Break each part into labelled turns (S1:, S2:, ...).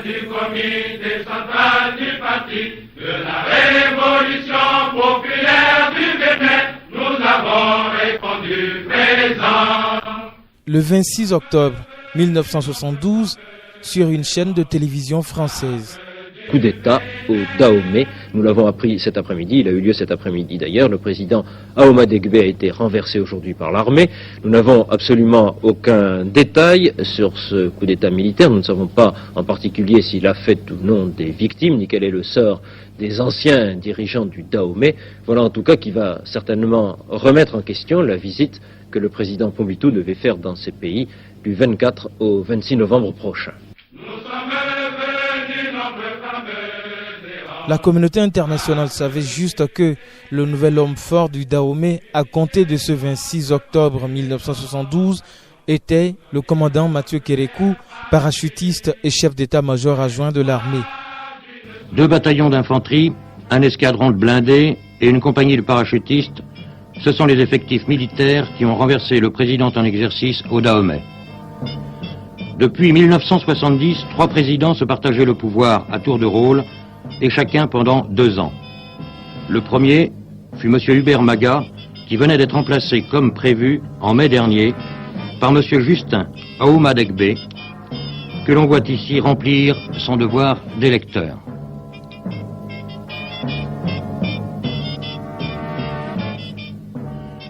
S1: du comité central du parti de la révolution populaire du Bénin, nous avons répondu présent.
S2: Le 26 octobre 1972, sur une chaîne de télévision française.
S3: Coup d'État au Dahomey, nous l'avons appris cet après-midi, il a eu lieu cet après-midi d'ailleurs, le président Ahoma Degbe a été renversé aujourd'hui par l'armée. Nous n'avons absolument aucun détail sur ce coup d'État militaire, nous ne savons pas en particulier s'il a fait ou non des victimes, ni quel est le sort des anciens dirigeants du Dahomey. Voilà en tout cas qui va certainement remettre en question la visite que le président Pompidou devait faire dans ces pays du 24 au 26 novembre prochain.
S2: La communauté internationale savait juste que le nouvel homme fort du Dahomey, à compter de ce 26 octobre 1972, était le commandant Mathieu Kérékou, parachutiste et chef d'état-major adjoint de l'armée.
S4: 2 bataillons d'infanterie, un escadron de blindés et une compagnie de parachutistes, ce sont les effectifs militaires qui ont renversé le président en exercice au Dahomey. Depuis 1970, 3 présidents se partageaient le pouvoir à tour de rôle, et chacun pendant 2 ans. Le premier fut M. Hubert Maga, qui venait d'être remplacé comme prévu en mai dernier par M. Justin Ahoma Degbe, que l'on voit ici remplir son devoir d'électeur.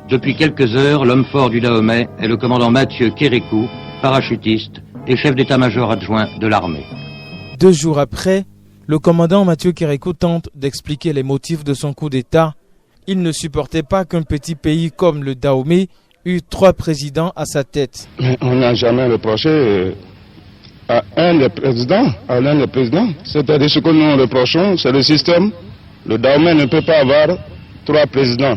S4: Depuis quelques heures, l'homme fort du Dahomey est le commandant Mathieu Kérékou, parachutiste et chef d'état-major adjoint de l'armée.
S2: 2 jours après, le commandant Mathieu Kérékou tente d'expliquer les motifs de son coup d'État. Il ne supportait pas qu'un petit pays comme le Dahomey eût 3 présidents à sa tête.
S5: Mais on n'a jamais reproché à l'un des présidents. C'est-à-dire ce que nous reprochons, c'est le système. Le Dahomey ne peut pas avoir 3 présidents.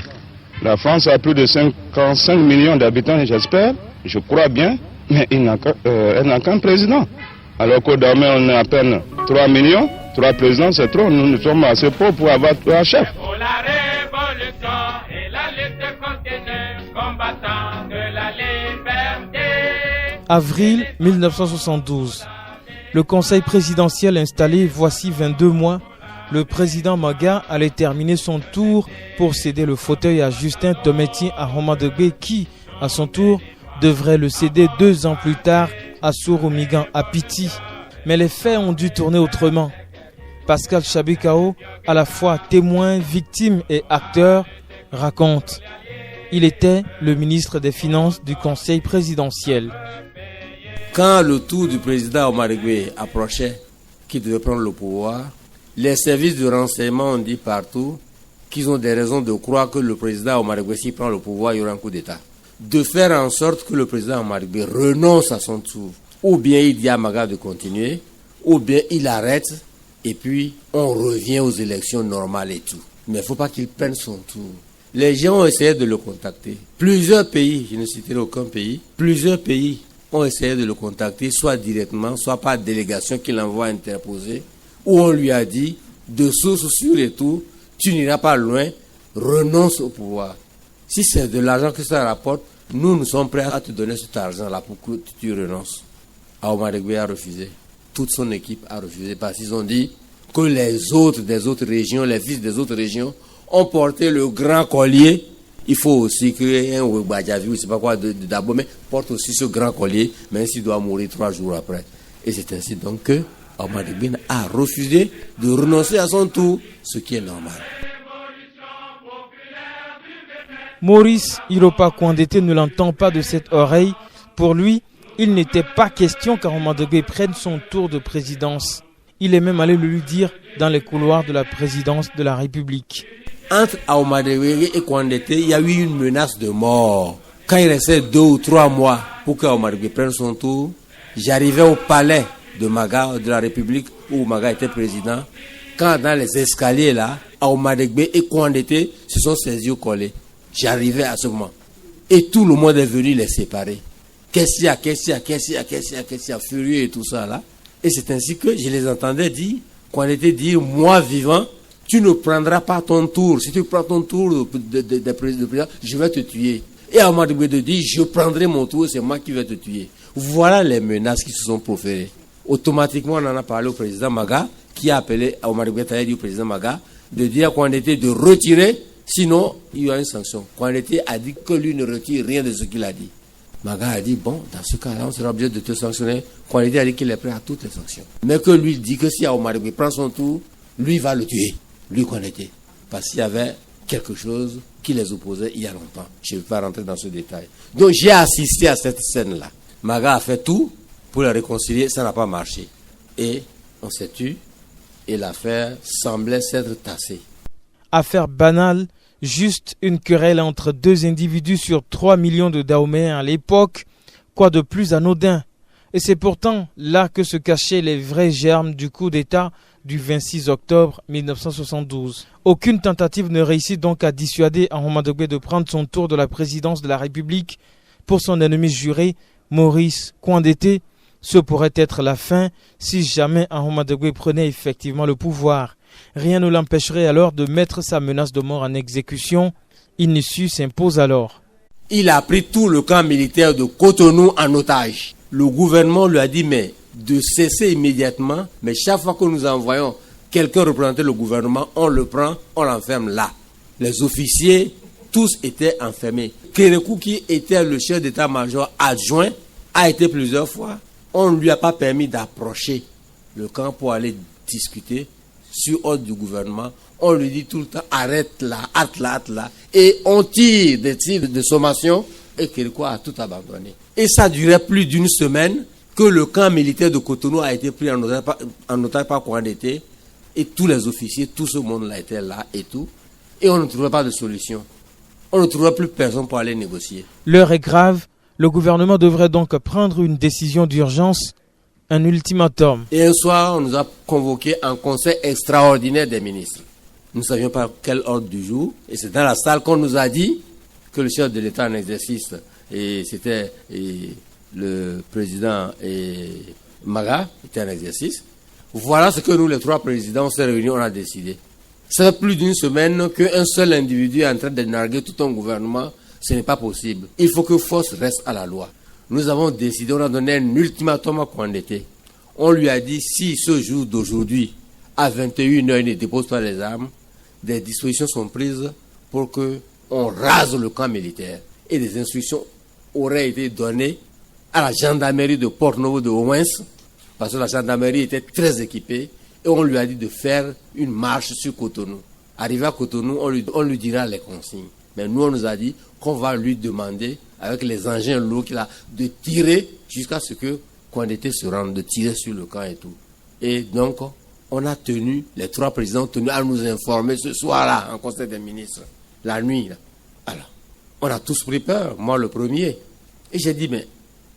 S5: La France a plus de 55 millions d'habitants, j'espère, je crois bien, mais elle n'a qu'un président. Alors qu'au Dahomey, on a à peine 3 millions. 3 présidents, c'est trop. Nous sommes assez pauvres pour avoir 3 chefs.
S1: Pour la révolution et la lutte continue, combattant de la liberté.
S2: Avril 1972. Le conseil présidentiel installé voici 22 mois. Le président Maga allait terminer son tour pour céder le fauteuil à Justin Tometi Ahoma Degbe qui, à son tour, devrait le céder 2 ans plus tard à Souroumigan Apiti. Mais les faits ont dû tourner autrement. Pascal Chabikao, à la fois témoin, victime et acteur, raconte. Il était le ministre des Finances du Conseil présidentiel.
S6: Quand le tour du président Ahoma Degbe approchait, qui devait prendre le pouvoir, les services de renseignement ont dit partout qu'ils ont des raisons de croire que le président Ahoma Degbe, s'il prend le pouvoir, il y aura un coup d'État. De faire en sorte que le président Ahoma Degbe renonce à son tour. Ou bien il dit à Maga de continuer, ou bien il arrête, et puis on revient aux élections normales et tout. Mais il ne faut pas qu'il prenne son tour. Les gens ont essayé de le contacter. Plusieurs pays, je ne citerai aucun pays, plusieurs pays ont essayé de le contacter, soit directement, soit par délégation qu'il envoie interposer, où on lui a dit, de source sûre et tout, tu n'iras pas loin, renonce au pouvoir. Si c'est de l'argent que ça rapporte, nous sommes prêts à te donner cet argent-là pour que tu renonces. Ahoma Degbe a refusé. Toute son équipe a refusé parce qu'ils ont dit que les autres des autres régions, les fils des autres régions, ont porté le grand collier. Il faut aussi que un Ouébadjavi ou je ne sais pas quoi de Dahomey porte aussi ce grand collier, même s'il doit mourir 3 jours après. Et c'est ainsi donc que Ahoma Degbe a refusé de renoncer à son tour, ce qui est normal.
S2: Maurice Iropa Kouandete ne l'entend pas de cette oreille. Pour lui, il n'était pas question qu'Ahoma Degbe prenne son tour de présidence. Il est même allé le lui dire dans les couloirs de la présidence de la République.
S6: Entre Ahoma Degbe et Kouandete, il y a eu une menace de mort. Quand il restait 2 ou 3 mois pour qu'Ahoma Degbe prenne son tour, j'arrivais au palais de Maga, de la République, où Maga était président. Quand dans les escaliers là, Ahoma Degbe et Kouandete se sont saisis au collet. J'arrivais à ce moment. Et tout le monde est venu les séparer. Qu'est-ce qu'il y a, furieux et tout ça là. Et c'est ainsi que je les entendais dire, quand on était dit, moi vivant, tu ne prendras pas ton tour. Si tu prends ton tour de président, je vais te tuer. Et Ahoma Degbe dit, je prendrai mon tour, c'est moi qui vais te tuer. Voilà les menaces qui se sont proférées. Automatiquement, on en a parlé au président Maga, qui a appelé à Omar Igwe Taïdi au président Maga, de dire à Kouandété de retirer, sinon il y aura une sanction. Kouandété a dit que lui ne retire rien de ce qu'il a dit. Maga a dit, bon, dans ce cas-là, on sera obligé de te sanctionner. Kouandété a dit qu'il est prêt à toutes les sanctions. Mais que lui dit que si Omar Igwe prend son tour, lui va le tuer, lui Kouandété. Parce qu'il y avait quelque chose qui les opposait il y a longtemps. Je ne vais pas rentrer dans ce détail. Donc j'ai assisté à cette scène-là. Maga a fait tout pour les réconcilier, ça n'a pas marché. Et on s'est tué et l'affaire semblait s'être tassée.
S2: Affaire banale, juste une querelle entre deux individus sur 3 millions de Dahoméens à l'époque. Quoi de plus anodin? Et c'est pourtant là que se cachaient les vrais germes du coup d'État du 26 octobre 1972. Aucune tentative ne réussit donc à dissuader Ahmad Dogbe de prendre son tour de la présidence de la République pour son ennemi juré, Maurice Kouandété. Ce pourrait être la fin si jamais Ahmad Dogbe prenait effectivement le pouvoir. Rien ne l'empêcherait alors de mettre sa menace de mort en exécution. Une issue s'impose alors.
S6: Il a pris tout le camp militaire de Cotonou en otage. Le gouvernement lui a dit mais de cesser immédiatement, mais chaque fois que nous envoyons quelqu'un représenter le gouvernement, on le prend, on l'enferme là. Les officiers, tous étaient enfermés. Kérékou, qui était le chef d'état-major adjoint, a été plusieurs fois. On ne lui a pas permis d'approcher le camp pour aller discuter sur ordre du gouvernement. On lui dit tout le temps, arrête là, hâte là, hâte là. Et on tire des tirs de sommation et Kérékou a tout abandonné. Et ça durait plus d'une semaine que le camp militaire de Cotonou a été pris en otage par Kouandété. Et tous les officiers, tout ce monde-là était là et tout. Et on ne trouvait pas de solution. On ne trouvait plus personne pour aller négocier.
S2: L'heure est grave. Le gouvernement devrait donc prendre une décision d'urgence, un ultimatum.
S6: Et un soir, on nous a convoqués en conseil extraordinaire des ministres. Nous ne savions pas quel ordre du jour. Et c'est dans la salle qu'on nous a dit que le chef de l'État en exercice, et c'était le président Maga, était en exercice. Voilà ce que nous, les trois présidents, on s'est réunis, on a décidé. Ça fait plus d'une semaine qu'un seul individu est en train de narguer tout un gouvernement. Ce n'est pas possible. Il faut que force reste à la loi. Nous avons décidé, on a donné un ultimatum à Kouandété. On lui a dit, si ce jour d'aujourd'hui, à 21h, il ne dépose pas les armes, des dispositions sont prises pour qu'on rase le camp militaire. Et des instructions auraient été données à la gendarmerie de Port-Novo de Owens, parce que la gendarmerie était très équipée, et on lui a dit de faire une marche sur Cotonou. Arrivé à Cotonou, on lui dira les consignes. Mais nous, on nous a dit qu'on va lui demander, avec les engins lourds qu'il a, de tirer jusqu'à ce que Kouandété se rende, de tirer sur le camp et tout. Et donc, on a tenu, les trois présidents ont tenu à nous informer ce soir-là, en conseil des ministres, la nuit. Là. Alors, on a tous pris peur, moi le premier. Et j'ai dit, mais,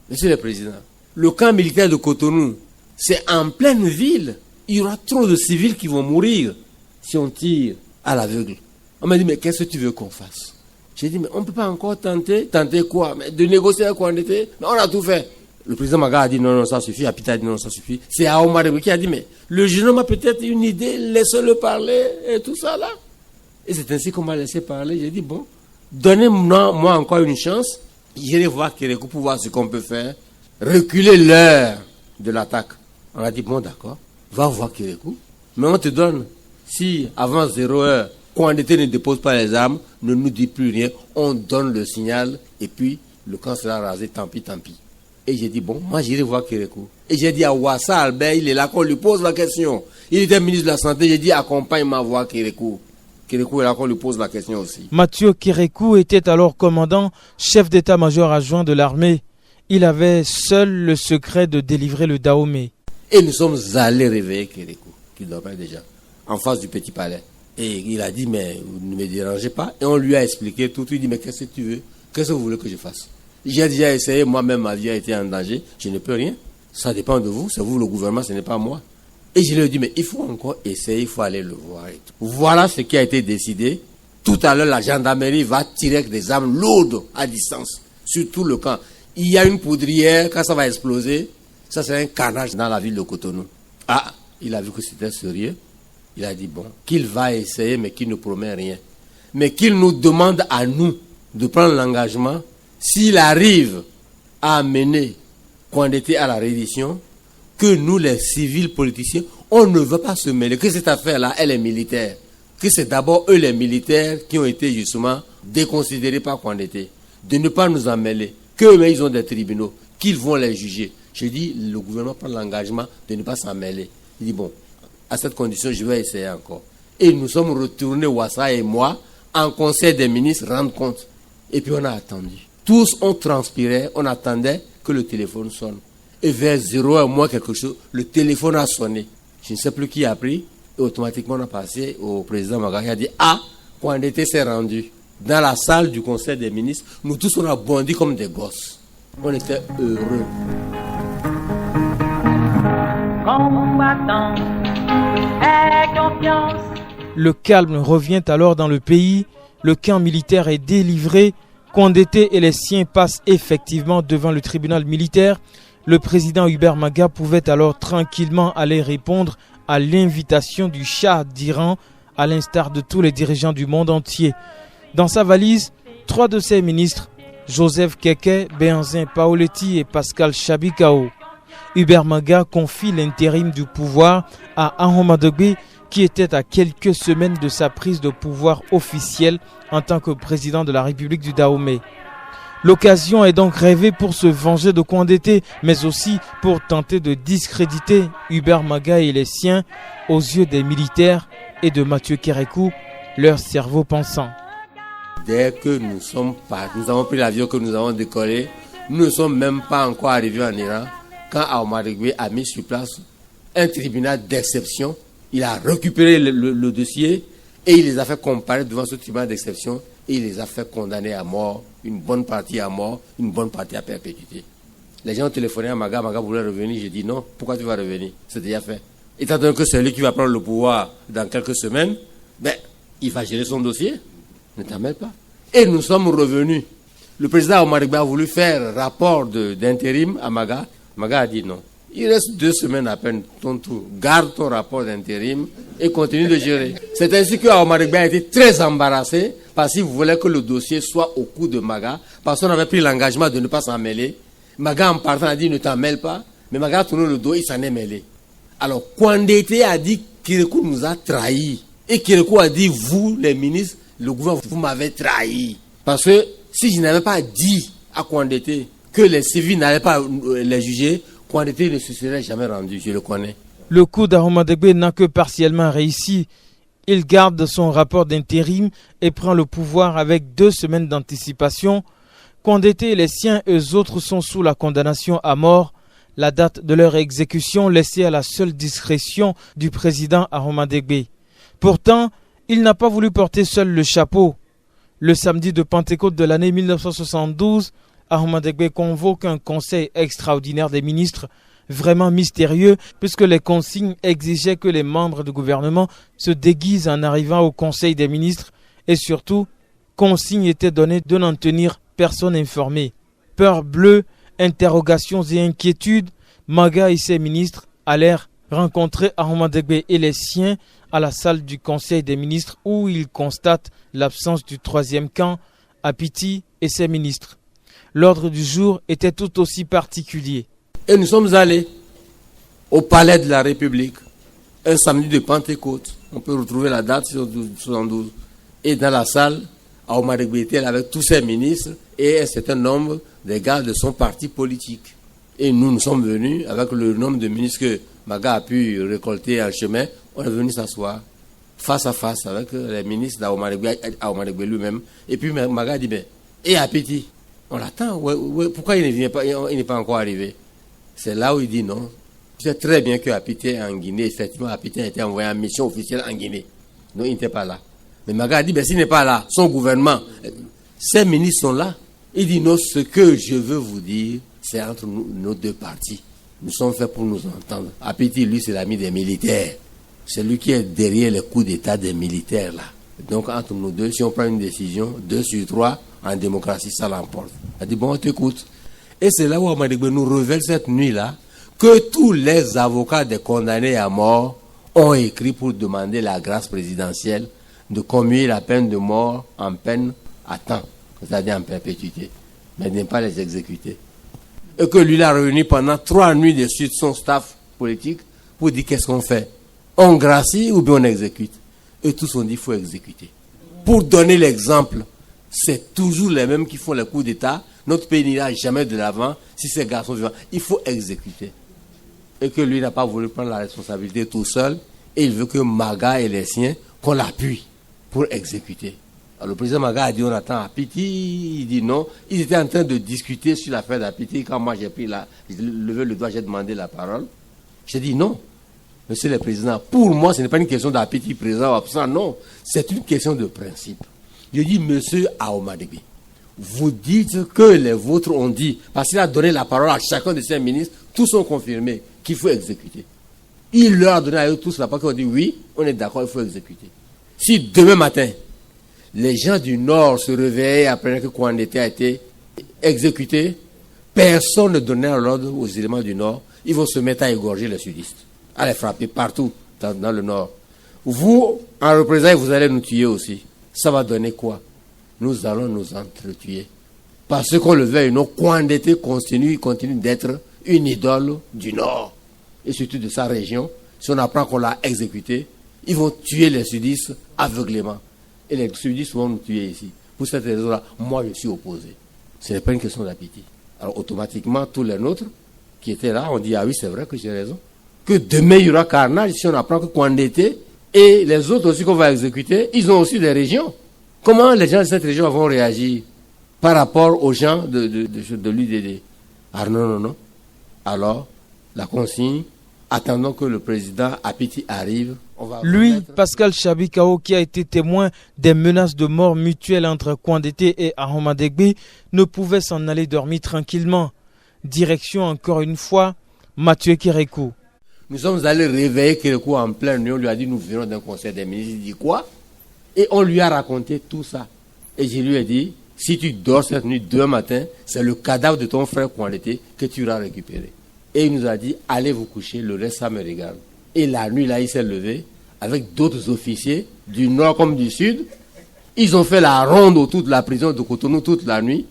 S6: monsieur le président, le camp militaire de Cotonou, c'est en pleine ville. Il y aura trop de civils qui vont mourir si on tire à l'aveugle. On m'a dit, mais qu'est-ce que tu veux qu'on fasse? J'ai dit, mais on ne peut pas encore tenter. Tenter quoi? Mais de négocier avec Kouandété? Mais on a tout fait. Le président Maga a dit, non, ça suffit. Apita a dit, non, ça suffit. C'est Ahmad Dogbe qui a dit, mais le jeune homme a peut-être une idée, laissez-le parler et tout ça là. Et c'est ainsi qu'on m'a laissé parler. J'ai dit, bon, donnez-moi encore une chance. J'irai voir Kérékou pour voir ce qu'on peut faire. Reculer l'heure de l'attaque. On a dit, bon, d'accord, va voir Kérékou. Mais on te donne, si avant 0 heure, Kouandété ne dépose pas les armes, ne nous dit plus rien, on donne le signal et puis le camp sera rasé, tant pis, tant pis. Et j'ai dit, bon, moi j'irai voir Kérékou. Et j'ai dit à Ouassa Albert, il est là qu'on lui pose la question. Il était ministre de la Santé, j'ai dit, accompagne-moi voir Kérékou. Kérékou est là qu'on lui pose la question aussi.
S2: Mathieu Kérékou était alors commandant, chef d'état-major adjoint de l'armée. Il avait seul le secret de délivrer le Dahomey.
S6: Et nous sommes allés réveiller Kérékou, qui dormait déjà, en face du Petit Palais. Et il a dit, mais vous ne me dérangez pas. Et on lui a expliqué tout. Il dit, mais qu'est-ce que tu veux? Qu'est-ce que vous voulez que je fasse? J'ai déjà essayé, moi-même, ma vie a été en danger. Je ne peux rien. Ça dépend de vous. C'est vous le gouvernement, ce n'est pas moi. Et je lui ai dit, mais il faut encore essayer, il faut aller le voir. Et tout. Voilà ce qui a été décidé. Tout à l'heure, la gendarmerie va tirer avec des armes lourdes à distance sur tout le camp. Il y a une poudrière, quand ça va exploser, ça c'est un carnage dans la ville de Cotonou. Ah, il a vu que c'était sérieux. Il a dit, bon, qu'il va essayer, mais qu'il ne promet rien. Mais qu'il nous demande à nous de prendre l'engagement. S'il arrive à amener Kouandété à la reddition, que nous, les civils politiciens, on ne veut pas se mêler, que cette affaire-là, elle est militaire. Que c'est d'abord eux, les militaires, qui ont été justement déconsidérés par Kouandété. De ne pas nous en mêler. Qu'eux-mêmes, ils ont des tribunaux, qu'ils vont les juger. Je dis, le gouvernement prend l'engagement de ne pas s'en mêler. Il dit, bon, à cette condition, je vais essayer encore. Et nous sommes retournés, Ouassara et moi, en conseil des ministres, rendre compte. Et puis on a attendu. Tous on transpirait, on attendait que le téléphone sonne. Et vers 0h moins quelque chose, le téléphone a sonné. Je ne sais plus qui a pris. Et automatiquement on a passé au président Maga. Il a dit, ah, Kouandété s'est rendu. Dans la salle du conseil des ministres, nous tous on a bondi comme des gosses. On était heureux.
S7: Combattant, aie confiance.
S2: Le calme revient alors dans le pays, le camp militaire est délivré, Kouandété et les siens passent effectivement devant le tribunal militaire. Le président Hubert Maga pouvait alors tranquillement aller répondre à l'invitation du Shah d'Iran, à l'instar de tous les dirigeants du monde entier. Dans sa valise, 3 de ses ministres, Joseph Keke, Benzin Paoletti et Pascal Chabikao. Hubert Maga confie l'intérim du pouvoir à Ahmadegbe, qui était à quelques semaines de sa prise de pouvoir officielle en tant que président de la République du Dahomey. L'occasion est donc rêvée pour se venger de Kouandété, mais aussi pour tenter de discréditer Hubert Maga et les siens aux yeux des militaires et de Mathieu Kérékou, leur cerveau pensant.
S6: Dès que nous avons pris l'avion, que nous avons décollé, nous ne sommes même pas encore arrivés en Iran quand Ahmadegbe a mis sur place un tribunal d'exception. Il a récupéré le dossier et il les a fait comparer devant ce tribunal d'exception et il les a fait condamner à mort, une bonne partie à mort, une bonne partie à perpétuité. Les gens ont téléphoné à Maga, Maga voulait revenir, j'ai dit non, pourquoi tu vas revenir? C'est déjà fait. Étant donné que c'est lui qui va prendre le pouvoir dans quelques semaines, il va gérer son dossier, ne t'en mêle pas. Et nous sommes revenus. Le président Ahmadegbe a voulu faire rapport d'intérim à Maga. Maga a dit non. Il reste 2 semaines à peine, ton tour. Garde ton rapport d'intérim et continue de gérer. C'est ainsi que Ahmadegbe a été très embarrassé parce qu'il voulait que le dossier soit au cou de Maga, parce qu'on avait pris l'engagement de ne pas s'en mêler. Maga en partant a dit ne t'en mêle pas, mais Maga a tourné le dos, il s'en est mêlé. Alors Kouandété a dit Kérékou nous a trahis. Et Kérékou a dit vous les ministres, le gouvernement, vous m'avez trahi. Parce que si je n'avais pas dit à Kouandété que les civils n'allaient pas les juger, Kouandété ne se serait jamais rendu, je le connais.
S2: Le coup d'Ahmadegbe n'a que partiellement réussi. Il garde son rapport d'intérim et prend le pouvoir avec 2 semaines d'anticipation. Kouandété et les siens, eux autres, sont sous la condamnation à mort. La date de leur exécution laissée à la seule discrétion du président Ahmadegbe. Pourtant, il n'a pas voulu porter seul le chapeau. Le samedi de Pentecôte de l'année 1972, Ahmadegbe convoque un conseil extraordinaire des ministres, vraiment mystérieux, puisque les consignes exigeaient que les membres du gouvernement se déguisent en arrivant au conseil des ministres, et surtout, consigne était donnée de n'en tenir personne informé. Peur bleue, interrogations et inquiétudes, Maga et ses ministres allèrent rencontrer Ahmadegbe et les siens à la salle du conseil des ministres où ils constatent l'absence du 3e camp, Apiti et ses ministres. L'ordre du jour était tout aussi particulier.
S6: Et nous sommes allés au palais de la République, un samedi de Pentecôte. On peut retrouver la date sur 72. Et dans la salle, Ahmadegbe était avec tous ses ministres et un certain nombre des gars de son parti politique. Et nous sommes venus avec le nombre de ministres que Maga a pu récolter en chemin. On est venu s'asseoir face à face avec les ministres d'Ahmadegbe lui-même. Et puis Maga a dit, et Apiti, on l'attend, pourquoi il ne vient pas, il n'est pas encore arrivé? C'est là où il dit non. Je sais très bien que Apiti est en Guinée. Effectivement, Apiti a été envoyé en mission officielle en Guinée. Non, il n'était pas là. Mais Maga a dit, s'il n'est pas là, son gouvernement, ses ministres sont là. Il dit non, ce que je veux vous dire, c'est entre nous, nos 2 partis. Nous sommes faits pour nous entendre. Apiti, lui, c'est l'ami des militaires. C'est lui qui est derrière les coups d'état des militaires, là. Donc, entre nous 2, si on prend une décision, 2 sur 3, en démocratie, ça l'emporte. Il a dit, bon, on t'écoute. Et c'est là où Ahmadegbe nous révèle cette nuit-là que tous les avocats des condamnés à mort ont écrit pour demander la grâce présidentielle de commuer la peine de mort en peine à temps, c'est-à-dire en perpétuité, mais ne pas les exécuter. Et que lui a réuni pendant 3 nuits de suite son staff politique pour dire qu'est-ce qu'on fait. On gracie ou bien on exécute. Et tous ont dit qu'il faut exécuter. Pour donner l'exemple, c'est toujours les mêmes qui font les coups d'État. Notre pays n'ira jamais de l'avant si ces garçons vivants. Il faut exécuter. Et que lui n'a pas voulu prendre la responsabilité tout seul. Et il veut que Maga et les siens, qu'on l'appuie pour exécuter. Alors, le président Maga a dit on attend Apiti. Il dit non. Ils étaient en train de discuter sur l'affaire d'Apiti. Quand moi j'ai levé le doigt, j'ai demandé la parole. J'ai dit non. Monsieur le Président, pour moi, ce n'est pas une question d'Apiti présent ou absent. Non. C'est une question de principe. Je dis, monsieur Aomadegbe, vous dites que les vôtres ont dit, parce qu'il a donné la parole à chacun de ses ministres, tous ont confirmé qu'il faut exécuter. Il leur a donné à eux tous la parole, qui ont dit oui, on est d'accord, il faut exécuter. Si demain matin, les gens du Nord se réveillaient après que Kouandété a été exécuté, personne ne donnait l'ordre aux éléments du Nord, ils vont se mettre à égorger les sudistes, à les frapper partout dans le Nord. Vous, en représailles, vous allez nous tuer aussi. Ça va donner quoi? Nous allons nous entretuer. Parce qu'on le veuille, nos Kouandété continue d'être une idole du Nord. Et surtout de sa région. Si on apprend qu'on l'a exécuté, ils vont tuer les sudistes aveuglément. Et les sudistes vont nous tuer ici. Pour cette raison-là, moi je suis opposé. Ce n'est pas une question d'appétit. Alors automatiquement, tous les nôtres qui étaient là, on dit, ah oui, c'est vrai que j'ai raison. Que demain il y aura carnage si on apprend que Kouandété et les autres aussi qu'on va exécuter, ils ont aussi des régions. Comment les gens de cette région vont réagir par rapport aux gens de l'UDD? Ah non. Alors, la consigne, attendons que le président Apiti arrive.
S2: Lui, Pascal Chabi Kao, qui a été témoin des menaces de mort mutuelle entre Kouandété et Aomadegbe, ne pouvait s'en aller dormir tranquillement. Direction encore une fois, Mathieu Kérékou.
S6: Nous sommes allés réveiller Kérékou en pleine nuit. On lui a dit, nous venons d'un conseil des ministres. Il dit quoi? Et on lui a raconté tout ça. Et je lui ai dit, si tu dors cette nuit, demain matin, c'est le cadavre de ton frère Kouandété que tu iras récupérer. Et il nous a dit, allez vous coucher, le reste ça me regarde. Et la nuit là, il s'est levé avec d'autres officiers du nord comme du sud. Ils ont fait la ronde autour de la prison de Cotonou toute la nuit.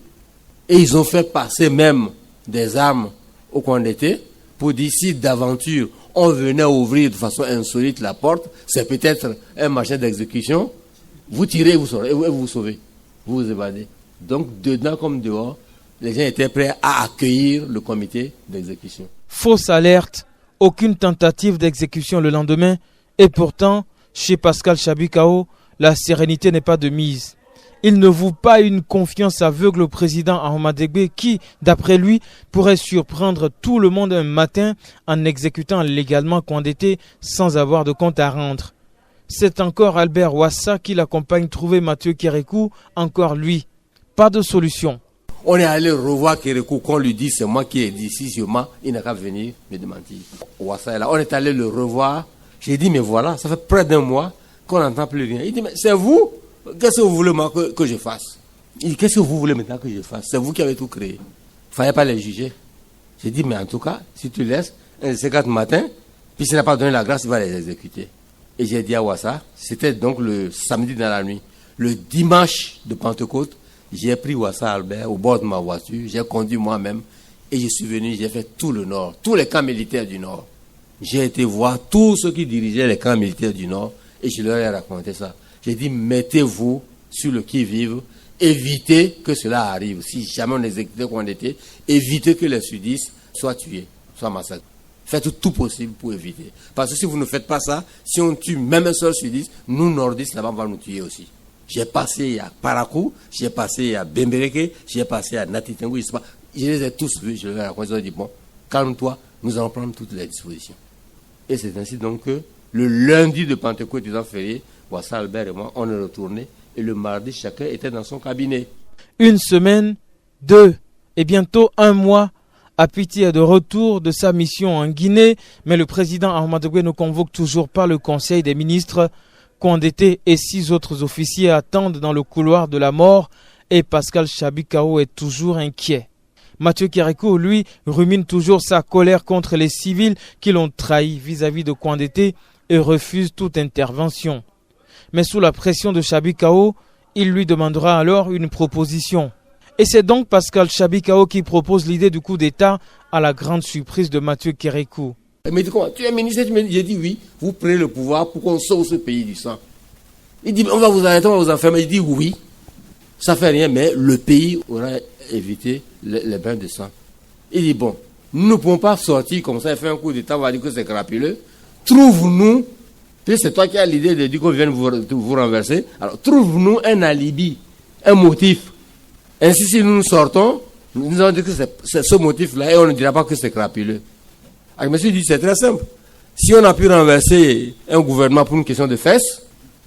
S6: Et ils ont fait passer même des armes au Kouandété pour dire si d'aventure on venait ouvrir de façon insolite la porte, c'est peut-être un machin d'exécution. Vous tirez, vous sauvez, vous vous évadez. Donc, dedans comme dehors, les gens étaient prêts à accueillir le comité d'exécution.
S2: Fausse alerte, aucune tentative d'exécution le lendemain. Et pourtant, chez Pascal Chabi Kao, la sérénité n'est pas de mise. Il ne voue pas une confiance aveugle au président Aomadegbe qui, d'après lui, pourrait surprendre tout le monde un matin en exécutant légalement Kouandété sans avoir de compte à rendre. C'est encore Albert Ouassa qui l'accompagne trouver Mathieu Kérékou, encore lui. Pas de solution.
S6: On est allé revoir Kérékou, qu'on lui dit c'est moi qui ai dit si je mens, il n'a qu'à venir me démentir. Ouassa est là. On est allé le revoir. J'ai dit mais voilà, ça fait près d'un mois qu'on n'entend plus rien. Il dit mais c'est vous? Qu'est-ce que vous voulez moi que je fasse? Il dit, qu'est-ce que vous voulez maintenant que je fasse? C'est vous qui avez tout créé. Il ne fallait pas les juger. J'ai dit, mais en tout cas, si tu laisses, un de ces 4 matins, puis s'il n'a pas donné la grâce, il va les exécuter. Et j'ai dit à Ouassa, c'était donc le samedi dans la nuit. Le dimanche de Pentecôte, j'ai pris Ouassa Albert au bord de ma voiture, j'ai conduit moi-même, et je suis venu, j'ai fait tout le Nord, tous les camps militaires du Nord. J'ai été voir tous ceux qui dirigeaient les camps militaires du Nord, et je leur ai raconté ça. J'ai dit, mettez-vous sur le qui-vive, évitez que cela arrive. Si jamais on exécutait Kouandété, évitez que les sudistes soient tués, soient massacrés. Faites tout possible pour éviter. Parce que si vous ne faites pas ça, si on tue même un seul sudiste, nous nordistes là-bas, on va nous tuer aussi. J'ai passé à Parakou, j'ai passé à Bembereke, j'ai passé à Natitengu, je les ai tous vus, je leur ai raconté, je leur ai dit, bon, calme-toi, nous allons prendre toutes les dispositions. Et c'est ainsi donc que le lundi de Pentecôte, étant férié, Ouassa Albert et moi, on est retournés et le mardi, chacun était dans son cabinet.
S2: Une semaine, 2 et bientôt 1 mois, Apiti est de retour de sa mission en Guinée, mais le président Aomadegbe ne convoque toujours pas le conseil des ministres. Kouandété et 6 autres officiers attendent dans le couloir de la mort et Pascal Chabi Kao est toujours inquiet. Mathieu Kérékou, lui, rumine toujours sa colère contre les civils qui l'ont trahi vis-à-vis de Kouandété et refuse toute intervention. Mais sous la pression de Chabi Kao, il lui demandera alors une proposition. Et c'est donc Pascal Chabi Kao qui propose l'idée du coup d'État à la grande surprise de Mathieu Kérékou.
S6: Il m'a dit comment? Tu es ministre? J'ai dit oui, vous prenez le pouvoir pour qu'on sauve ce pays du sang. Il dit on va vous arrêter, on va vous enfermer. Il dit oui, ça fait rien, mais le pays aura évité les bains de sang. Il dit bon, nous ne pouvons pas sortir comme ça et faire un coup d'État, on va dire que c'est crapuleux. Trouve-nous, c'est toi qui as l'idée de dire qu'on vienne vous renverser, alors trouve-nous un alibi, un motif. Ainsi, si nous sortons, nous allons dire que c'est ce motif-là et on ne dira pas que c'est crapuleux. Alors, je me suis dit, c'est très simple. Si on a pu renverser un gouvernement pour une question de fesses,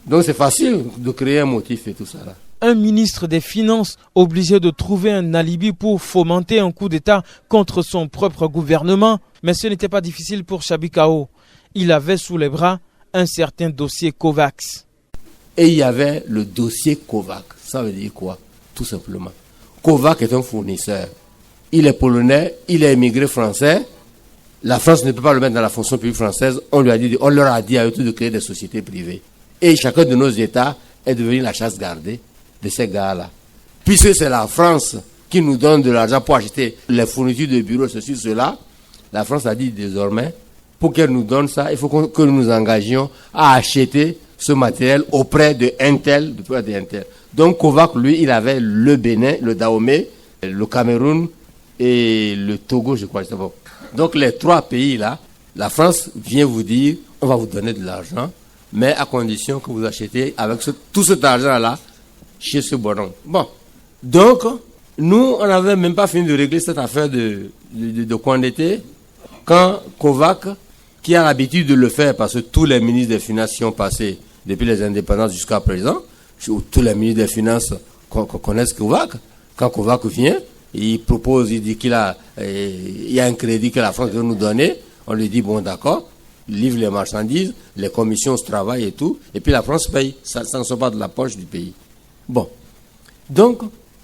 S6: donc c'est facile de créer un motif et tout ça là.
S2: Un ministre des Finances obligé de trouver un alibi pour fomenter un coup d'État contre son propre gouvernement. Mais ce n'était pas difficile pour Chabikao. Il avait sous les bras un certain dossier Kovacs.
S6: Et il y avait le dossier Kovacs. Ça veut dire quoi? Tout simplement. Kovacs est un fournisseur. Il est polonais, il est émigré français. La France ne peut pas le mettre dans la fonction publique française. On leur a dit à eux tous de créer des sociétés privées. Et chacun de nos États est devenu la chasse gardée de ces gars-là. Puisque c'est la France qui nous donne de l'argent pour acheter les fournitures de bureaux, ceci, cela, la France a dit désormais, pour qu'elle nous donne ça, il faut que nous nous engagions à acheter ce matériel auprès de Intel, Donc Kovacs, lui, il avait le Bénin, le Dahomey, le Cameroun et le Togo, je crois. Donc les trois pays-là, la France vient vous dire, on va vous donner de l'argent, mais à condition que vous achetez avec tout cet argent-là chez ce bonhomme. Bon, donc, nous, on n'avait même pas fini de régler cette affaire de coin d'été, quand Kovacs, qui a l'habitude de le faire, parce que tous les ministres des Finances y ont passé depuis les indépendances jusqu'à présent, tous les ministres des Finances connaissent Kovacs. Quand Kovacs vient, il propose, il dit il y a un crédit que la France veut nous donner, on lui dit bon d'accord, il livre les marchandises, les commissions se travaillent et tout, et puis la France paye, ça ne sort pas de la poche du pays. Bon, donc,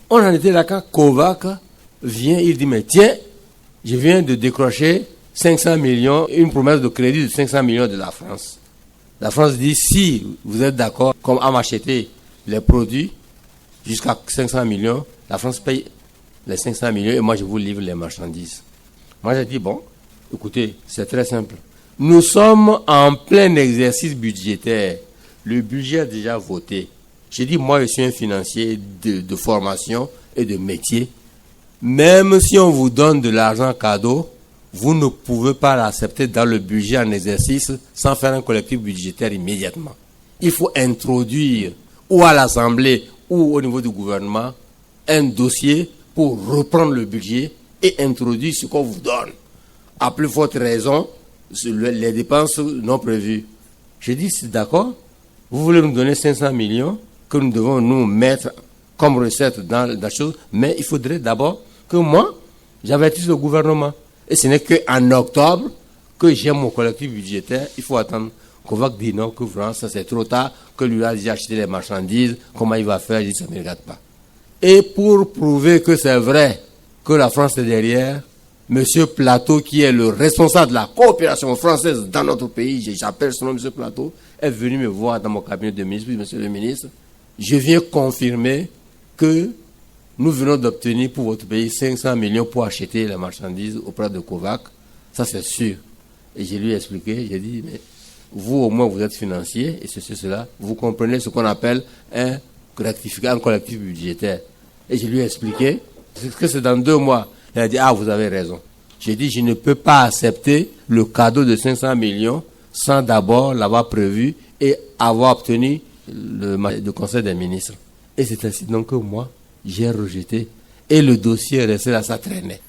S6: on en était là quand Kovacs vient, il dit mais tiens, je viens de décrocher 500 millions, une promesse de crédit de 500 millions de la France. La France dit, si vous êtes d'accord, comme à m'acheter les produits jusqu'à 500 millions, la France paye les 500 millions et moi je vous livre les marchandises. Moi j'ai dit, bon, écoutez, c'est très simple. Nous sommes en plein exercice budgétaire. Le budget est déjà voté. J'ai dit, moi je suis un financier de formation et de métier. Même si on vous donne de l'argent cadeau, vous ne pouvez pas l'accepter dans le budget en exercice sans faire un collectif budgétaire immédiatement. Il faut introduire, ou à l'Assemblée, ou au niveau du gouvernement, un dossier pour reprendre le budget et introduire ce qu'on vous donne. À plus forte raison, les dépenses non prévues. J'ai dit, c'est d'accord, vous voulez nous donner 500 millions que nous devons nous mettre comme recette dans la chose, mais il faudrait d'abord que moi, j'avertisse le gouvernement. Et ce n'est qu'en octobre que j'ai mon collectif budgétaire. Il faut attendre. Kovacs dit non, que vraiment ça c'est trop tard, que lui a déjà acheté les marchandises, comment il va faire, je dis ça ne me regarde pas. Et pour prouver que c'est vrai, que la France est derrière, M. Plateau, qui est le responsable de la coopération française dans notre pays, j'appelle son nom M. Plateau, est venu me voir dans mon cabinet de ministre, puis M. le ministre, je viens confirmer que nous venons d'obtenir pour votre pays 500 millions pour acheter les marchandises auprès de Kovacs. Ça, c'est sûr. Et je lui ai expliqué, j'ai dit, mais vous, au moins, vous êtes financier, et ceci, cela, vous comprenez ce qu'on appelle un collectif budgétaire. Et je lui ai expliqué que c'est dans 2 mois. Il a dit, ah, vous avez raison. J'ai dit, je ne peux pas accepter le cadeau de 500 millions sans d'abord l'avoir prévu et avoir obtenu le conseil des ministres. Et c'est ainsi donc que moi, j'ai rejeté. Et le dossier est resté là, ça traînait.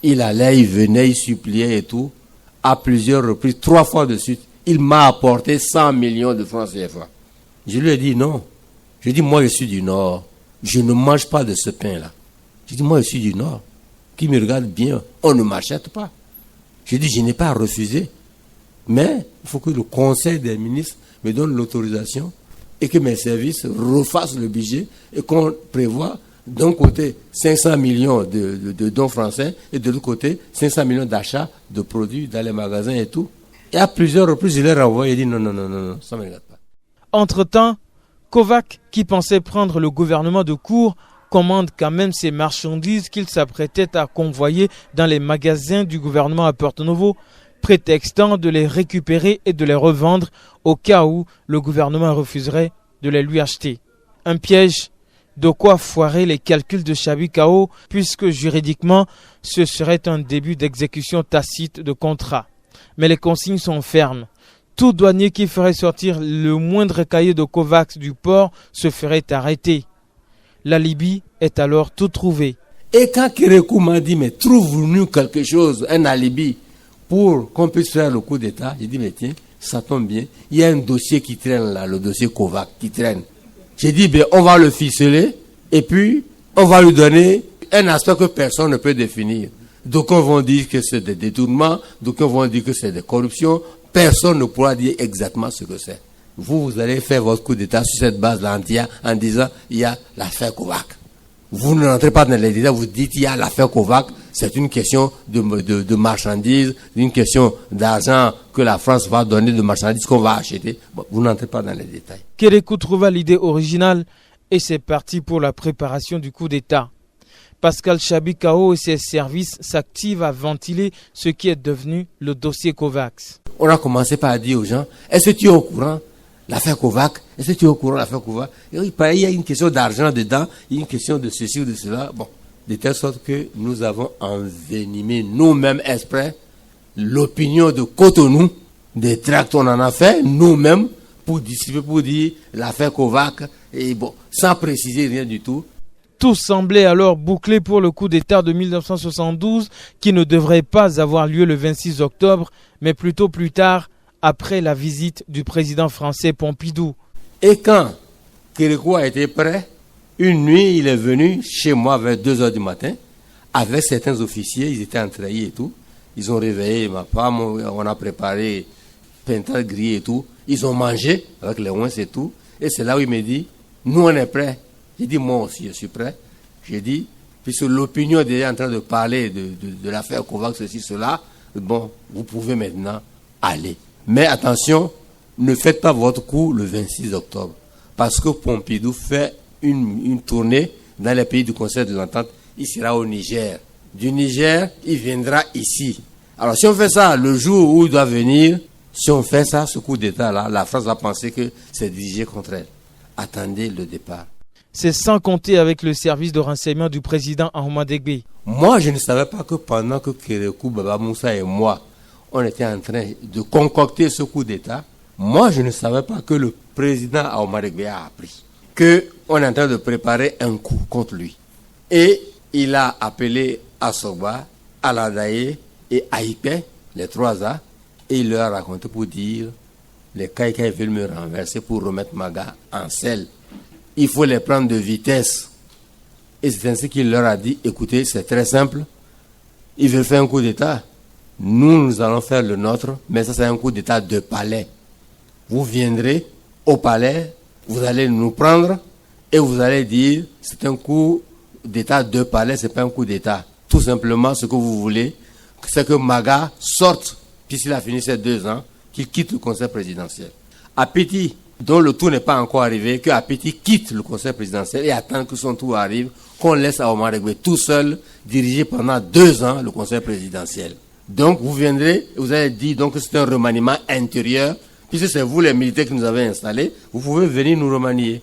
S6: Il allait, il venait, il suppliait et tout. À plusieurs reprises, 3 fois de suite, il m'a apporté 100 millions de francs CFA. Je lui ai dit non. Je dis, moi je suis du Nord. Je ne mange pas de ce pain-là. Je dis, moi je suis du Nord. Qui me regarde bien, on ne m'achète pas. Je dis, je n'ai pas refusé. Mais il faut que le conseil des ministres me donne l'autorisation et que mes services refassent le budget et qu'on prévoit d'un côté 500 millions de dons français et de l'autre côté 500 millions d'achats de produits dans les magasins et tout. Et à plusieurs reprises, je l'ai renvoyé et dit non, ça ne me regarde pas.
S2: Entre-temps, Kovacs, qui pensait prendre le gouvernement de court, commande quand même ces marchandises qu'il s'apprêtait à convoyer dans les magasins du gouvernement à Porto Novo, prétextant de les récupérer et de les revendre au cas où le gouvernement refuserait de les lui acheter. Un piège de quoi foirer les calculs de Chabi Kao, puisque juridiquement, ce serait un début d'exécution tacite de contrat. Mais les consignes sont fermes. Tout douanier qui ferait sortir le moindre cahier de Kovacs du port se ferait arrêter. La Libye est alors tout trouvée.
S6: Et quand Kérékou m'a dit, mais trouve-nous quelque chose, un alibi, pour qu'on puisse faire le coup d'État, j'ai dit, mais tiens, ça tombe bien, il y a un dossier qui traîne là, le dossier Kovacs qui traîne. J'ai dit, ben, on va le ficeler, et puis, on va lui donner un aspect que personne ne peut définir. D'aucuns vont dire que c'est des détournements, d'aucuns vont dire que c'est des corruptions, personne ne pourra dire exactement ce que c'est. Vous allez faire votre coup d'État sur cette base-là en disant, il y a l'affaire Kovacs. Vous ne rentrez pas dans les détails, vous dites, il y a l'affaire Kovacs, c'est une question de marchandises, une question d'argent que la France va donner, de marchandises qu'on va acheter. Bon, vous n'entrez pas dans les détails.
S2: Kérékou trouva l'idée originale et c'est parti pour la préparation du coup d'État. Pascal Chabi Kao et ses services s'activent à ventiler ce qui est devenu le dossier Kovacs.
S6: On a commencé par dire aux gens, est-ce que tu es au courant l'affaire Kovacs? Est-ce que tu es au courant l'affaire Kovacs? Il y a une question d'argent dedans, il y a une question de ceci ou de cela. Bon, de telle sorte que nous avons envenimé nous-mêmes exprès l'opinion de Cotonou, des tracts on en a fait nous-mêmes pour distribuer, pour dire l'affaire Kovacs, et bon, sans préciser rien du tout.
S2: Tout semblait alors bouclé pour le coup d'État de 1972 qui ne devrait pas avoir lieu le 26 octobre, mais plutôt plus tard, après la visite du président français Pompidou.
S6: Et quand Kérékou a été prêt, une nuit, il est venu chez moi vers 2 heures du matin, avec certains officiers, ils étaient en treillis et tout. Ils ont réveillé ma femme, on a préparé pintal grillé et tout. Ils ont mangé avec les ouins et tout. Et c'est là où il me dit, nous on est prêts. J'ai dit, moi aussi je suis prêt. J'ai dit, puisque l'opinion est déjà en train de parler de l'affaire Kovacs, ceci, cela, bon, vous pouvez maintenant aller. Mais attention, ne faites pas votre coup le 26 octobre. Parce que Pompidou fait une tournée dans les pays du Conseil de l'Entente. Il sera au Niger. Du Niger, il viendra ici. Alors si on fait ça le jour où il doit venir, si on fait ça, ce coup d'État-là, la France va penser que c'est dirigé contre elle. Attendez le départ.
S2: C'est sans compter avec le service de renseignement du président Ahmad Degbe.
S6: Moi, je ne savais pas que pendant que Kérékou, Baba Moussa et moi, on était en train de concocter ce coup d'État, moi, je ne savais pas que le président Ahmad Degbe a appris qu'on est en train de préparer un coup contre lui. Et il a appelé Assoba, Aladaye et Aïpé, les 3 A, et il leur a raconté pour dire les Kaïkaï veulent me renverser pour remettre Maga en selle. Il faut les prendre de vitesse. Et c'est ainsi qu'il leur a dit, écoutez, c'est très simple. Ils veulent faire un coup d'État. Nous allons faire le nôtre, mais ça c'est un coup d'État de palais. Vous viendrez au palais, vous allez nous prendre et vous allez dire, c'est un coup d'État de palais, c'est pas un coup d'État. Tout simplement, ce que vous voulez, c'est que Maga sorte, puisqu'il a fini ses 2 ans, qu'il quitte le conseil présidentiel. Apeti, dont le tour n'est pas encore arrivé, que Apeti quitte le conseil présidentiel et attend que son tour arrive, qu'on laisse Ahmad Degbe tout seul diriger pendant 2 ans le conseil présidentiel. Donc vous viendrez, vous allez dire donc que c'est un remaniement intérieur, puisque c'est vous les militaires qui nous avez installés, vous pouvez venir nous remanier.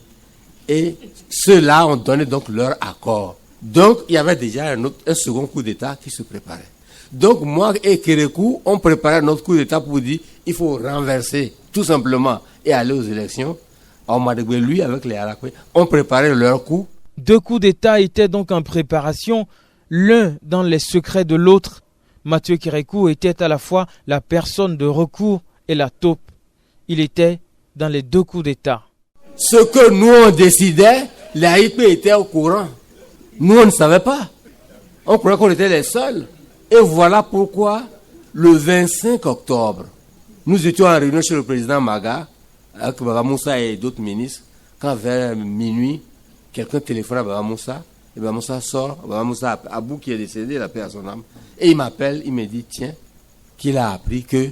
S6: Et ceux-là ont donné donc leur accord. Donc il y avait déjà un second coup d'État qui se préparait. Donc moi et Kérékou, on préparait notre coup d'État pour dire il faut renverser tout simplement et aller aux élections. Ahmad Degbe, lui, avec les Arakwe, ont préparé leur coup.
S2: 2 coups d'État étaient donc en préparation, l'un dans les secrets de l'autre. Mathieu Kérékou était à la fois la personne de recours et la taupe. Il était dans les 2 coups d'État.
S6: Ce que nous on décidait, l'AIP était au courant. Nous on ne savait pas. On croyait qu'on était les seuls. Et voilà pourquoi, le 25 octobre, nous étions en réunion chez le président Maga, avec Baba Moussa et d'autres ministres, quand vers minuit, quelqu'un téléphone à Baba Moussa, et Baba Moussa sort, Baba Moussa Abou qui est décédé, la paix à son âme, et il m'appelle, il me dit, tiens, qu'il a appris que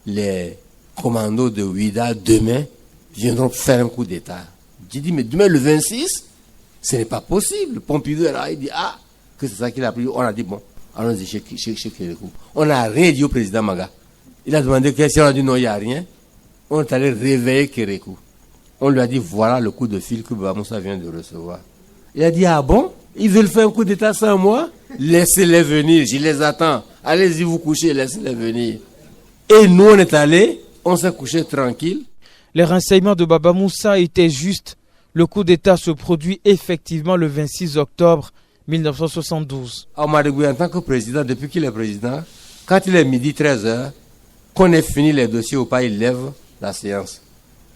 S6: les commandos de Ouida, demain, viendront faire un coup d'État. J'ai dit, mais demain le 26, ce n'est pas possible. Pompidou est là, il dit, ah, que c'est ça qu'il a appris. On a dit, bon, allons-y chez Kérékou. On n'a rien dit au président Maga. Il a demandé qu'est-ce qu'il a dit non, il n'y a rien. On est allé réveiller Kérékou. On lui a dit voilà le coup de fil que Baba Moussa vient de recevoir. Il a dit ah bon? Ils veulent faire un coup d'état sans moi? Laissez-les venir, je les attends. Allez-y vous coucher, laissez-les venir. Et nous on est allés, on s'est couché tranquille.
S2: Les renseignements de Baba Moussa étaient justes. Le coup d'état se produit effectivement le 26 octobre 1972.
S6: Omar Goué, en tant que président, depuis qu'il est président, quand il est midi 13h, qu'on ait fini les dossiers ou pas, il lève la séance.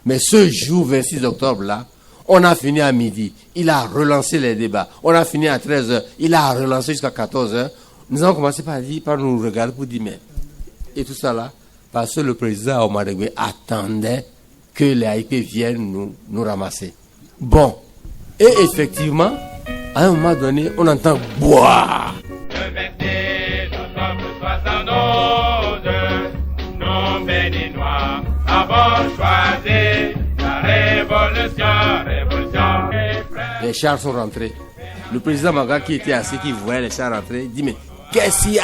S6: Mais ce jour 26 octobre là, on a fini à midi. Il a relancé les débats. On a fini à 13h. Il a relancé jusqu'à 14h. Nous avons commencé par nous regarder pour dire mais... Et tout ça là, parce que le président Omar Goué attendait que les Haïtiens viennent nous ramasser. Bon. Et effectivement, à un moment donné, on entend boire.
S1: Le 26 octobre 72, nous béninois avons choisi la révolution.
S6: Les chars sont rentrés. Le président Maga qui était assis, qui voyait les chars rentrer, dit mais qu'est-ce qu'il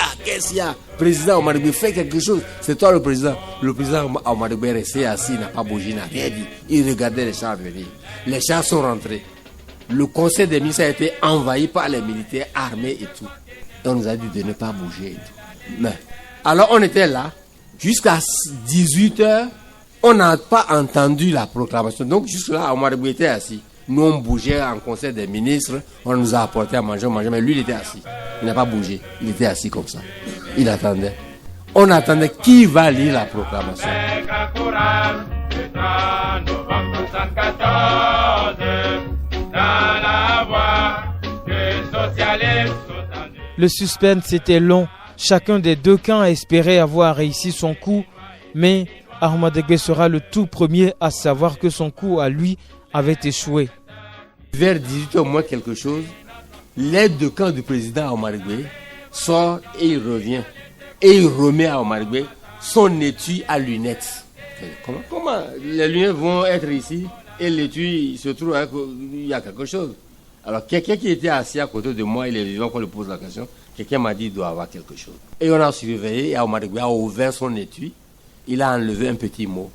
S6: y a? Président Omar Goué, fais quelque chose. C'est toi le président. Le président Omar Goué est resté assis, n'a pas bougé, n'a rien dit. Il regardait les chars venir. Les chars sont rentrés. Le conseil des ministres a été envahi par les militaires armés et tout. Et on nous a dit de ne pas bouger et tout. Mais, alors on était là, jusqu'à 18h, on n'a pas entendu la proclamation. Donc jusque-là, Omar Goué était assis. Nous on bougeait en conseil des ministres, on nous a apporté à manger, mais lui il était assis. Il n'a pas bougé, il était assis comme ça. Il attendait. On attendait qui va lire la proclamation.
S2: Le suspense était long. Chacun des deux camps espérait avoir réussi son coup, mais Ahmad Goué sera le tout premier à savoir que son coup à lui avait échoué.
S6: Vers 18h au moins quelque chose, l'aide de camp du président Omar Goué sort et il revient. Et il remet à Omar Goué son étui à lunettes. Comment les lunettes vont être ici et l'étui il se trouve il y a quelque chose. Alors quelqu'un qui était assis à côté de moi, il est vivant qu'on lui pose la question, quelqu'un m'a dit il doit avoir quelque chose. Et on a surveillé et Omar Goué a ouvert son étui, il a enlevé un petit mot,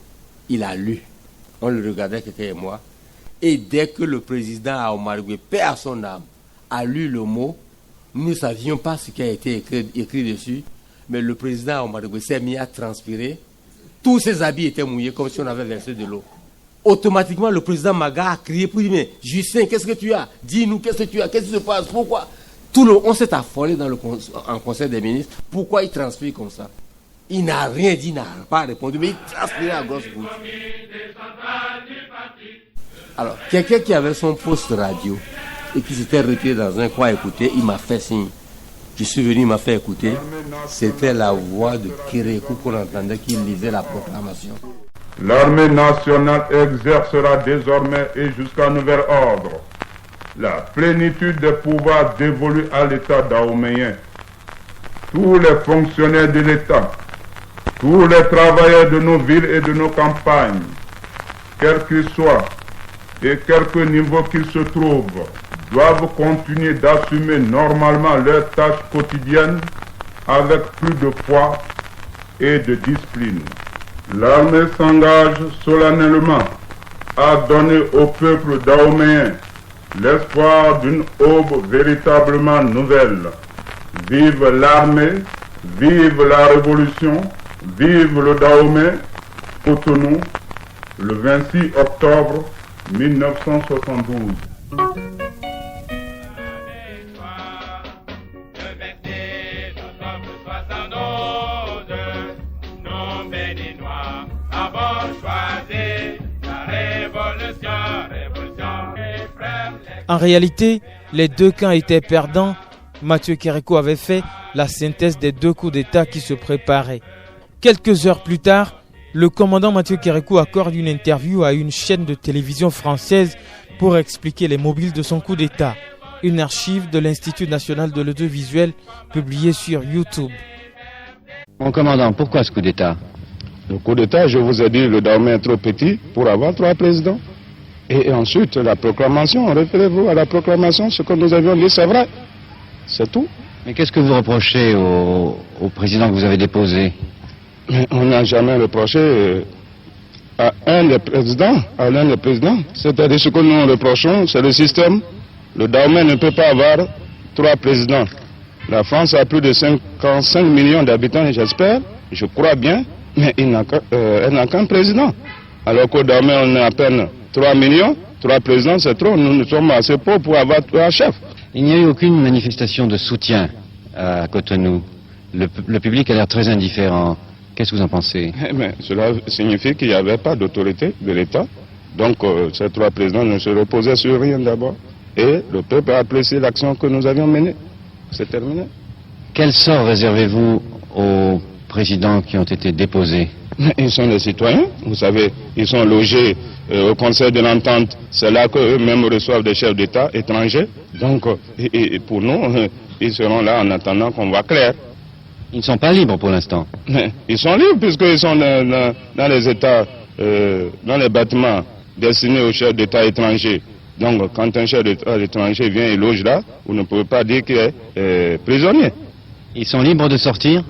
S6: il a lu. On le regardait, quelqu'un et moi. Et dès que le président Omar Goué, paix à son âme, a lu le mot, nous ne savions pas ce qui a été écrit dessus, mais le président Omar Goué s'est mis à transpirer. Tous ses habits étaient mouillés comme si on avait versé de l'eau. Automatiquement, le président Maga a crié pour dire, mais Justin, qu'est-ce que tu as? Dis-nous, qu'est-ce que tu as? Qu'est-ce qui se passe? Pourquoi? On s'est affolé en conseil des ministres. Pourquoi il transpire comme ça? Il n'a rien dit, il n'a pas répondu, mais il transpirait à grosse goutte. Alors, quelqu'un qui avait son poste radio et qui s'était retiré dans un coin à écouter, il m'a fait signe. Je suis venu, il m'a fait écouter. C'était la voix de Kérékou qu'on entendait qui lisait la proclamation.
S8: L'armée nationale exercera désormais et jusqu'à nouvel ordre la plénitude des pouvoirs dévolus à l'État dahoméen. Tous les fonctionnaires de l'État, tous les travailleurs de nos villes et de nos campagnes, quels qu'ils soient et quelque niveau qu'ils se trouvent, doivent continuer d'assumer normalement leurs tâches quotidiennes avec plus de foi et de discipline. L'armée s'engage solennellement à donner au peuple dahoméen l'espoir d'une aube véritablement nouvelle. Vive l'armée, vive la révolution, vive le Dahomey, Cotonou, le 26 octobre 1972.
S2: En réalité, les deux camps étaient perdants. Mathieu Kérékou avait fait la synthèse des deux coups d'État qui se préparaient. Quelques heures plus tard, le commandant Mathieu Kérékou accorde une interview à une chaîne de télévision française pour expliquer les mobiles de son coup d'État. Une archive de l'Institut national de l'audiovisuel publiée sur YouTube.
S4: Mon commandant, pourquoi ce coup d'État?
S5: Le coup d'État, je vous ai dit, le Dahomey est trop petit pour avoir 3 présidents. Et ensuite, la proclamation, référez-vous à la proclamation, ce que nous avions dit, c'est vrai. C'est tout.
S4: Mais qu'est-ce que vous reprochez au président que vous avez déposé?
S5: Mais on n'a jamais reproché à l'un des présidents. C'est-à-dire ce que nous reprochons, c'est le système. Le Dahomey ne peut pas avoir 3 présidents. La France a plus de 55 millions d'habitants, j'espère, je crois bien, mais elle n'a qu'un président. Alors qu'au Dahomey, on a à peine 3 millions, 3 présidents, c'est trop. Nous sommes assez pauvres pour avoir 3 chefs.
S4: Il n'y a eu aucune manifestation de soutien à Cotonou. Le public a l'air très indifférent. Qu'est-ce que vous en pensez?
S5: Mais cela signifie qu'il n'y avait pas d'autorité de l'État. Donc ces 3 présidents ne se reposaient sur rien d'abord. Et le peuple a apprécié l'action que nous avions menée. C'est terminé.
S4: Quel sort réservez-vous aux présidents qui ont été déposés?
S5: Ils sont des citoyens, vous savez, ils sont logés au Conseil de l'Entente. C'est là qu'eux-mêmes reçoivent des chefs d'État étrangers. Donc, pour nous, ils seront là en attendant qu'on voit clair.
S4: Ils ne sont pas libres pour l'instant.
S5: Ils sont libres puisqu'ils sont dans les États, dans les bâtiments destinés aux chefs d'État étrangers. Donc, quand un chef d'État étranger vient et loge là, vous ne pouvez pas dire qu'il est prisonnier.
S4: Ils sont libres de sortir?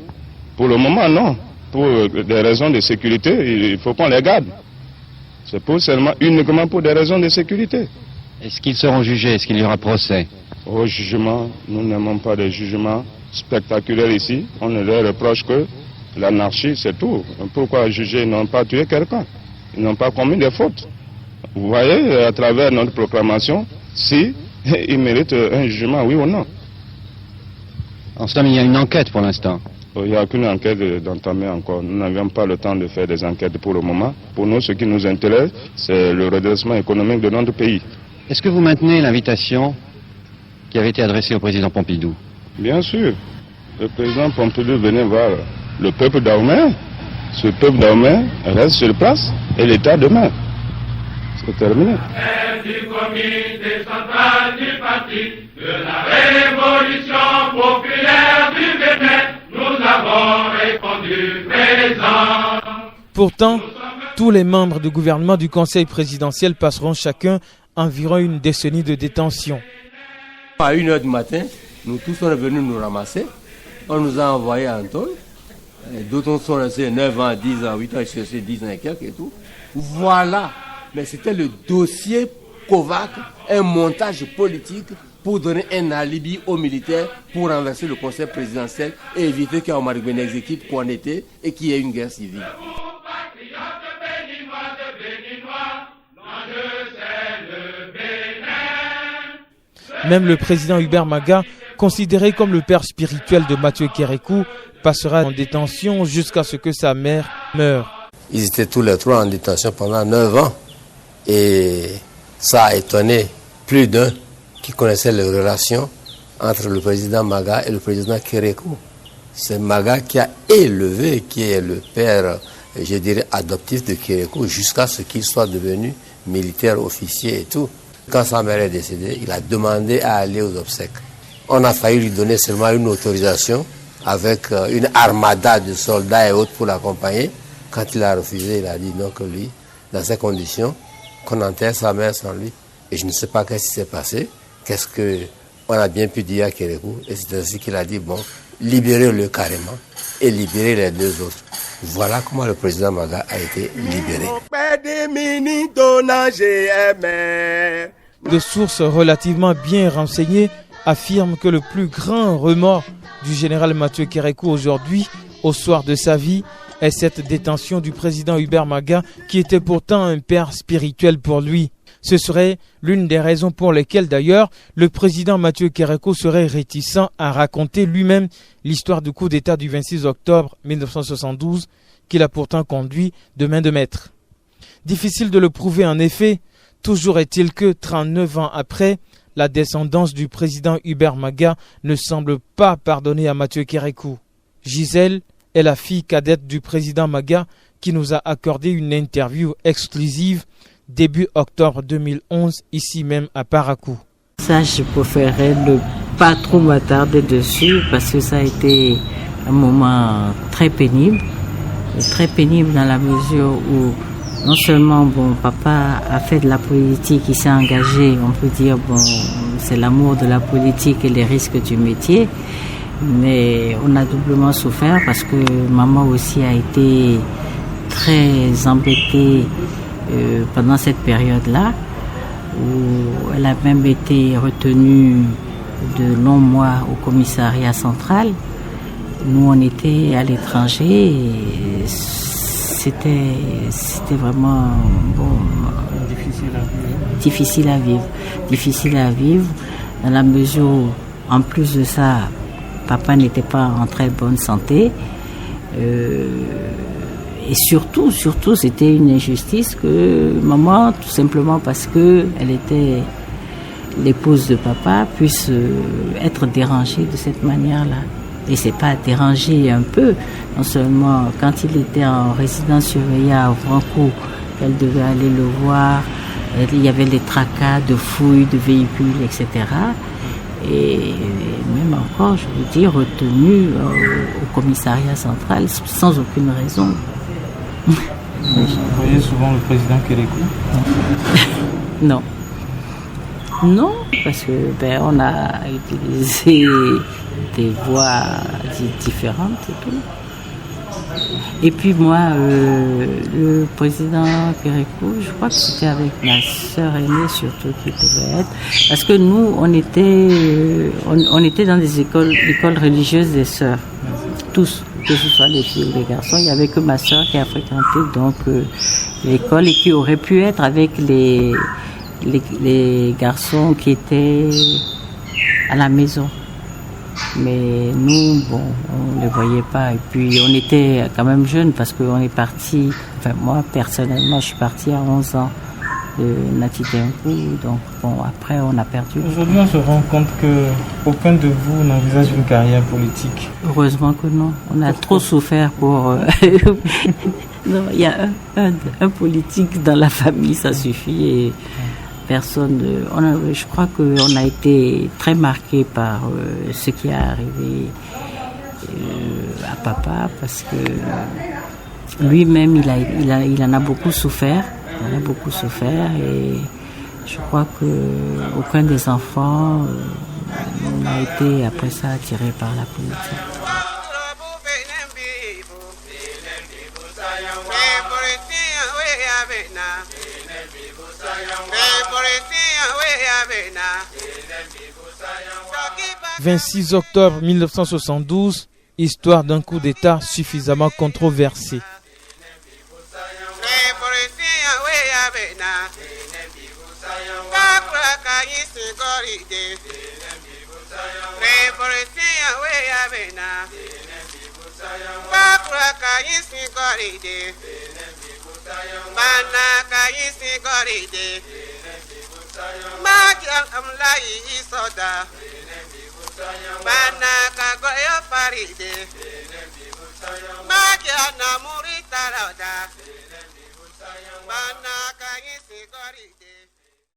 S5: Pour le moment, non. Pour des raisons de sécurité, il faut qu'on les garde. C'est uniquement pour des raisons de sécurité.
S4: Est-ce qu'ils seront jugés? Est-ce qu'il y aura procès?
S5: Au jugement, nous n'aimons pas de jugement spectaculaire ici. On ne leur reproche que l'anarchie, c'est tout. Pourquoi juger? Ils n'ont pas tué quelqu'un. Ils n'ont pas commis des fautes. Vous voyez, à travers notre proclamation, si ils méritent un jugement, oui ou non.
S4: En somme, il y a une enquête pour l'instant.
S5: Il n'y a qu'une enquête d'entamer encore. Nous n'avions pas le temps de faire des enquêtes pour le moment. Pour nous, ce qui nous intéresse, c'est le redressement économique de notre pays.
S4: Est-ce que vous maintenez l'invitation qui avait été adressée au président Pompidou?
S5: Bien sûr. Le président Pompidou venait voir le peuple Dahomey. Ce peuple Dahomey reste sur place et l'État demeure. C'est terminé.
S1: Du comité central du parti de la révolution populaire du Bénin, nous avons répondu présent.
S2: Pourtant, tous les membres du gouvernement du Conseil présidentiel passeront chacun environ une décennie de détention.
S6: À 1h du matin, nous tous sommes venus nous ramasser. On nous a envoyés en tôle. D'autres sont restés 9 ans, 10 ans, 8 ans, je suis resté 10 ans et quelques et tout. Voilà. Mais c'était le dossier Kovac, un montage politique pour donner un alibi aux militaires pour renverser le conseil présidentiel et éviter qu'Omar Gbé n'exécute qu'on était et qu'il y ait une guerre civile.
S2: Même le président Hubert Maga, considéré comme le père spirituel de Mathieu Kérékou, passera en détention jusqu'à ce que sa mère meure.
S6: Ils étaient tous les 3 en détention pendant 9 ans. Et ça a étonné plus d'un qui connaissait les relations entre le président Maga et le président Kérékou. C'est Maga qui a élevé, qui est le père, je dirais, adoptif de Kérékou jusqu'à ce qu'il soit devenu militaire, officier et tout. Quand sa mère est décédée, il a demandé à aller aux obsèques. On a failli lui donner seulement une autorisation avec une armada de soldats et autres pour l'accompagner. Quand il a refusé, il a dit non que lui, dans ces conditions, qu'on enterre sa mère sans lui. Et je ne sais pas qu'est-ce qui s'est passé, qu'est-ce qu'on a bien pu dire à Kérékou. Et c'est ainsi qu'il a dit, bon, libérez-le carrément et libérez les 2 autres. Voilà comment le président Maga a été libéré.
S2: Des sources relativement bien renseignées affirment que le plus grand remords du général Mathieu Kérékou aujourd'hui, au soir de sa vie, est cette détention du président Hubert Maga qui était pourtant un père spirituel pour lui. Ce serait l'une des raisons pour lesquelles d'ailleurs le président Mathieu Kérékou serait réticent à raconter lui-même l'histoire du coup d'État du 26 octobre 1972 qu'il a pourtant conduit de main de maître. Difficile de le prouver en effet, toujours est-il que 39 ans après, la descendance du président Hubert Maga ne semble pas pardonner à Mathieu Kérékou. Gisèle est la fille cadette du président Maga qui nous a accordé une interview exclusive début octobre 2011 ici même à Parakou.
S9: Ça, je préférerais ne pas trop m'attarder dessus parce que ça a été un moment très pénible dans la mesure où non seulement papa a fait de la politique, il s'est engagé, on peut dire c'est l'amour de la politique et les risques du métier. Mais on a doublement souffert parce que maman aussi a été très embêtée pendant cette période-là, où elle a même été retenue de longs mois au commissariat central. Nous, on était à l'étranger et c'était vraiment difficile à vivre dans la mesure où, en plus de ça, papa n'était pas en très bonne santé. Et surtout, c'était une injustice que maman, tout simplement parce qu'elle était l'épouse de papa, puisse être dérangée de cette manière-là. Et c'est pas dérangé un peu, non seulement quand il était en résidence surveillée à Franco, qu'elle devait aller le voir, il y avait les tracas de fouilles de véhicules, etc. Et même encore, je vous dis, retenue au commissariat central sans aucune raison.
S2: Vous voyez souvent le président Kérékou?
S9: Non. Non, parce que on a utilisé des voix différentes et tout. Et puis moi, le président Kérékou, je crois que c'était avec ma sœur aînée surtout qui devait être, parce que nous, on était dans des écoles religieuses des sœurs, tous, que ce soit les filles ou les garçons. Il n'y avait que ma sœur qui a fréquenté donc l'école et qui aurait pu être avec les garçons qui étaient à la maison. Mais nous, on ne les voyait pas. Et puis, on était quand même jeunes parce qu'on est parti, enfin moi, personnellement, je suis partie à 11 ans de Natitenkou. Donc, après, on a perdu.
S2: Aujourd'hui, on se rend compte qu'aucun de vous n'envisage une carrière politique.
S9: Heureusement que non. On a trop souffert pour... Non, il y a un politique dans la famille, ça suffit. Et personne... je crois qu'on a été très marqué par ce qui est arrivé à papa, parce que lui-même, il en a beaucoup souffert. Il en a beaucoup souffert et je crois qu'aucun des enfants n'a été après ça attiré par la politique.
S2: « 26 octobre 1972, histoire d'un coup d'État suffisamment controversé.
S10: Mana